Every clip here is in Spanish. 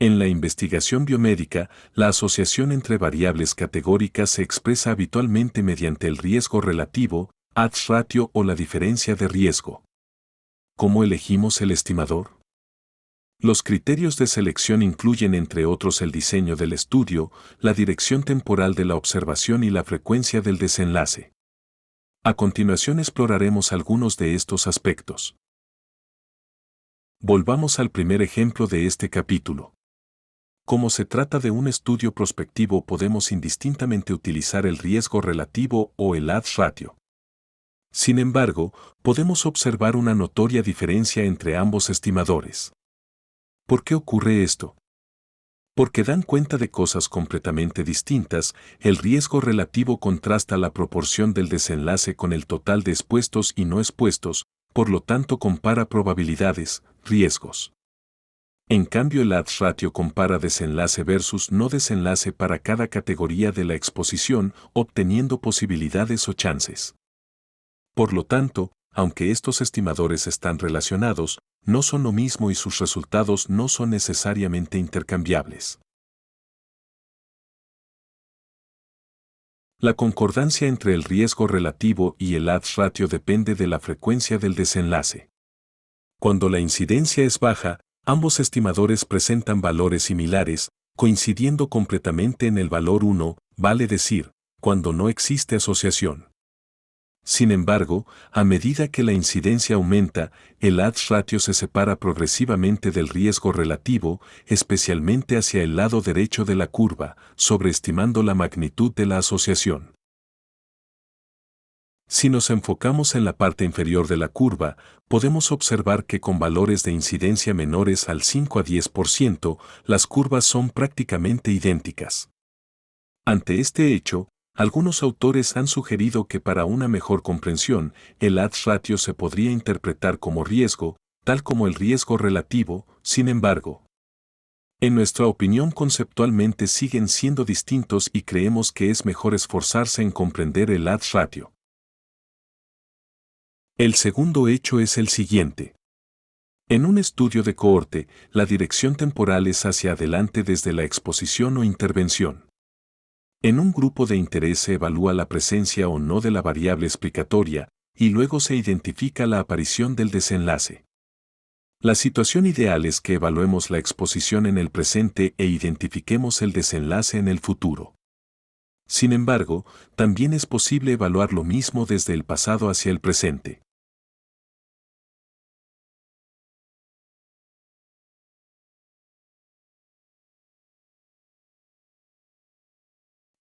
En la investigación biomédica, la asociación entre variables categóricas se expresa habitualmente mediante el riesgo relativo, odds ratio o la diferencia de riesgo. ¿Cómo elegimos el estimador? Los criterios de selección incluyen entre otros el diseño del estudio, la dirección temporal de la observación y la frecuencia del desenlace. A continuación exploraremos algunos de estos aspectos. Volvamos al primer ejemplo de este capítulo. Como se trata de un estudio prospectivo, podemos indistintamente utilizar el riesgo relativo o el odds ratio. Sin embargo, podemos observar una notoria diferencia entre ambos estimadores. ¿Por qué ocurre esto? Porque dan cuenta de cosas completamente distintas. El riesgo relativo contrasta la proporción del desenlace con el total de expuestos y no expuestos, por lo tanto compara probabilidades, riesgos. En cambio, el odds ratio compara desenlace versus no desenlace para cada categoría de la exposición, obteniendo posibilidades o chances. Por lo tanto, aunque estos estimadores están relacionados, no son lo mismo y sus resultados no son necesariamente intercambiables. La concordancia entre el riesgo relativo y el odds ratio depende de la frecuencia del desenlace. Cuando la incidencia es baja, ambos estimadores presentan valores similares, coincidiendo completamente en el valor 1, vale decir, cuando no existe asociación. Sin embargo, a medida que la incidencia aumenta, el odds ratio se separa progresivamente del riesgo relativo, especialmente hacia el lado derecho de la curva, sobreestimando la magnitud de la asociación. Si nos enfocamos en la parte inferior de la curva, podemos observar que con valores de incidencia menores al 5 a 10%, las curvas son prácticamente idénticas. Ante este hecho, algunos autores han sugerido que para una mejor comprensión, el odds ratio se podría interpretar como riesgo, tal como el riesgo relativo. Sin embargo, en nuestra opinión conceptualmente siguen siendo distintos y creemos que es mejor esforzarse en comprender el odds ratio. El segundo hecho es el siguiente. En un estudio de cohorte, la dirección temporal es hacia adelante desde la exposición o intervención. En un grupo de interés se evalúa la presencia o no de la variable explicatoria, y luego se identifica la aparición del desenlace. La situación ideal es que evaluemos la exposición en el presente e identifiquemos el desenlace en el futuro. Sin embargo, también es posible evaluar lo mismo desde el pasado hacia el presente.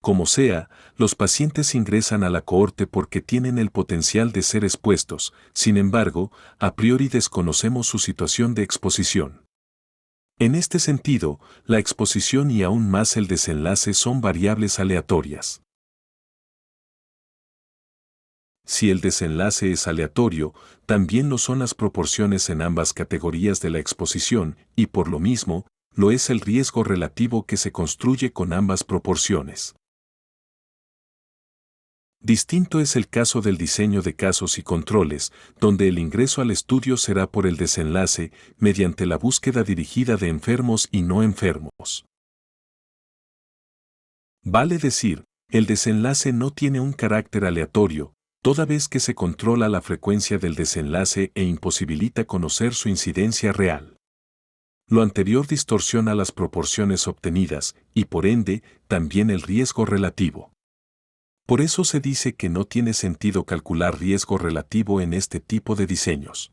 Como sea, los pacientes ingresan a la cohorte porque tienen el potencial de ser expuestos. Sin embargo, a priori desconocemos su situación de exposición. En este sentido, la exposición y aún más el desenlace son variables aleatorias. Si el desenlace es aleatorio, también lo son las proporciones en ambas categorías de la exposición, y por lo mismo, lo es el riesgo relativo que se construye con ambas proporciones. Distinto es el caso del diseño de casos y controles, donde el ingreso al estudio será por el desenlace, mediante la búsqueda dirigida de enfermos y no enfermos. Vale decir, el desenlace no tiene un carácter aleatorio, toda vez que se controla la frecuencia del desenlace e imposibilita conocer su incidencia real. Lo anterior distorsiona las proporciones obtenidas y, por ende, también el riesgo relativo. Por eso se dice que no tiene sentido calcular riesgo relativo en este tipo de diseños.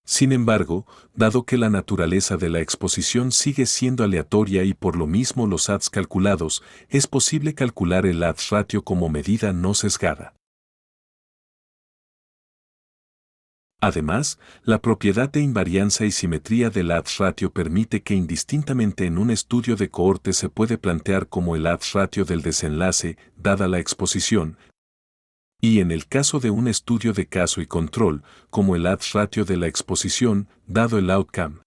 Sin embargo, dado que la naturaleza de la exposición sigue siendo aleatoria y por lo mismo los odds calculados, es posible calcular el odds ratio como medida no sesgada. Además, la propiedad de invarianza y simetría del odds ratio permite que indistintamente en un estudio de cohorte se puede plantear como el odds ratio del desenlace, dada la exposición, y en el caso de un estudio de caso y control, como el odds ratio de la exposición, dado el outcome.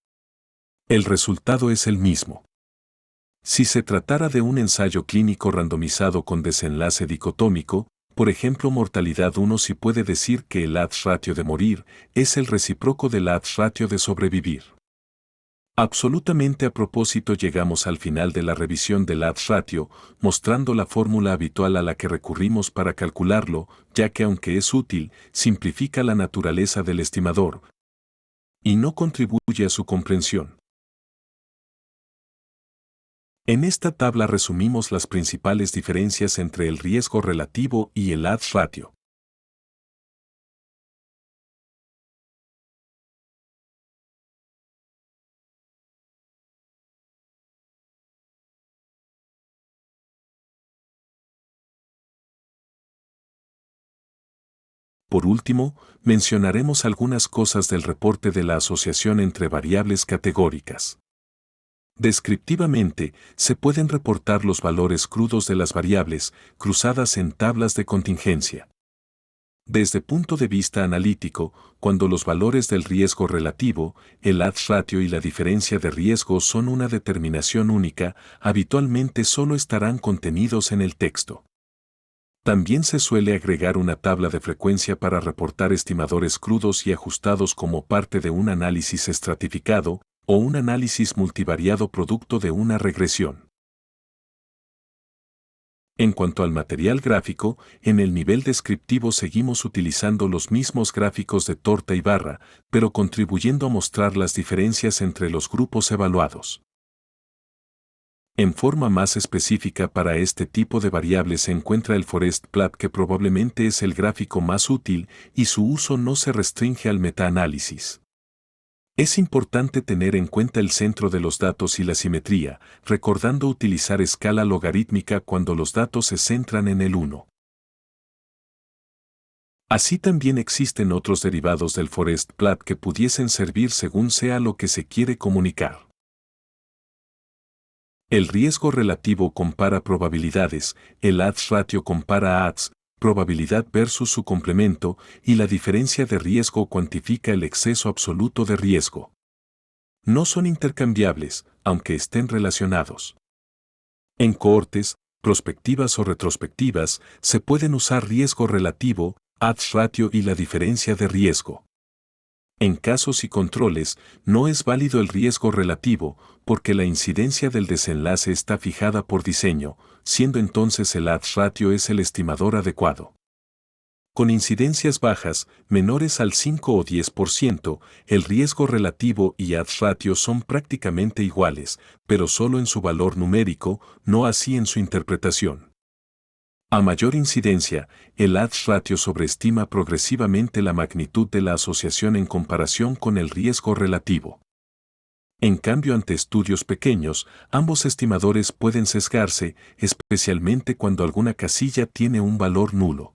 El resultado es el mismo. Si se tratara de un ensayo clínico randomizado con desenlace dicotómico, por ejemplo mortalidad 1, se puede decir que el odds ratio de morir es el recíproco del odds ratio de sobrevivir. Absolutamente a propósito llegamos al final de la revisión del odds ratio, mostrando la fórmula habitual a la que recurrimos para calcularlo, ya que aunque es útil, simplifica la naturaleza del estimador y no contribuye a su comprensión. En esta tabla resumimos las principales diferencias entre el riesgo relativo y el odds ratio. Por último, mencionaremos algunas cosas del reporte de la asociación entre variables categóricas. Descriptivamente, se pueden reportar los valores crudos de las variables, cruzadas en tablas de contingencia. Desde punto de vista analítico, cuando los valores del riesgo relativo, el odds ratio y la diferencia de riesgo son una determinación única, habitualmente solo estarán contenidos en el texto. También se suele agregar una tabla de frecuencia para reportar estimadores crudos y ajustados como parte de un análisis estratificado o un análisis multivariado producto de una regresión. En cuanto al material gráfico, en el nivel descriptivo seguimos utilizando los mismos gráficos de torta y barra, pero contribuyendo a mostrar las diferencias entre los grupos evaluados. En forma más específica para este tipo de variables se encuentra el Forest Plot, que probablemente es el gráfico más útil y su uso no se restringe al metaanálisis. Es importante tener en cuenta el centro de los datos y la simetría, recordando utilizar escala logarítmica cuando los datos se centran en el 1. Así también existen otros derivados del Forest Plot que pudiesen servir según sea lo que se quiere comunicar. El riesgo relativo compara probabilidades, el odds ratio compara odds, probabilidad versus su complemento, y la diferencia de riesgo cuantifica el exceso absoluto de riesgo. No son intercambiables, aunque estén relacionados. En cohortes, prospectivas o retrospectivas, se pueden usar riesgo relativo, odds ratio y la diferencia de riesgo. En casos y controles, no es válido el riesgo relativo, porque la incidencia del desenlace está fijada por diseño, siendo entonces el odds ratio es el estimador adecuado. Con incidencias bajas, menores al 5 o 10%, el riesgo relativo y odds ratio son prácticamente iguales, pero solo en su valor numérico, no así en su interpretación. A mayor incidencia, el odds ratio sobreestima progresivamente la magnitud de la asociación en comparación con el riesgo relativo. En cambio, ante estudios pequeños, ambos estimadores pueden sesgarse, especialmente cuando alguna casilla tiene un valor nulo.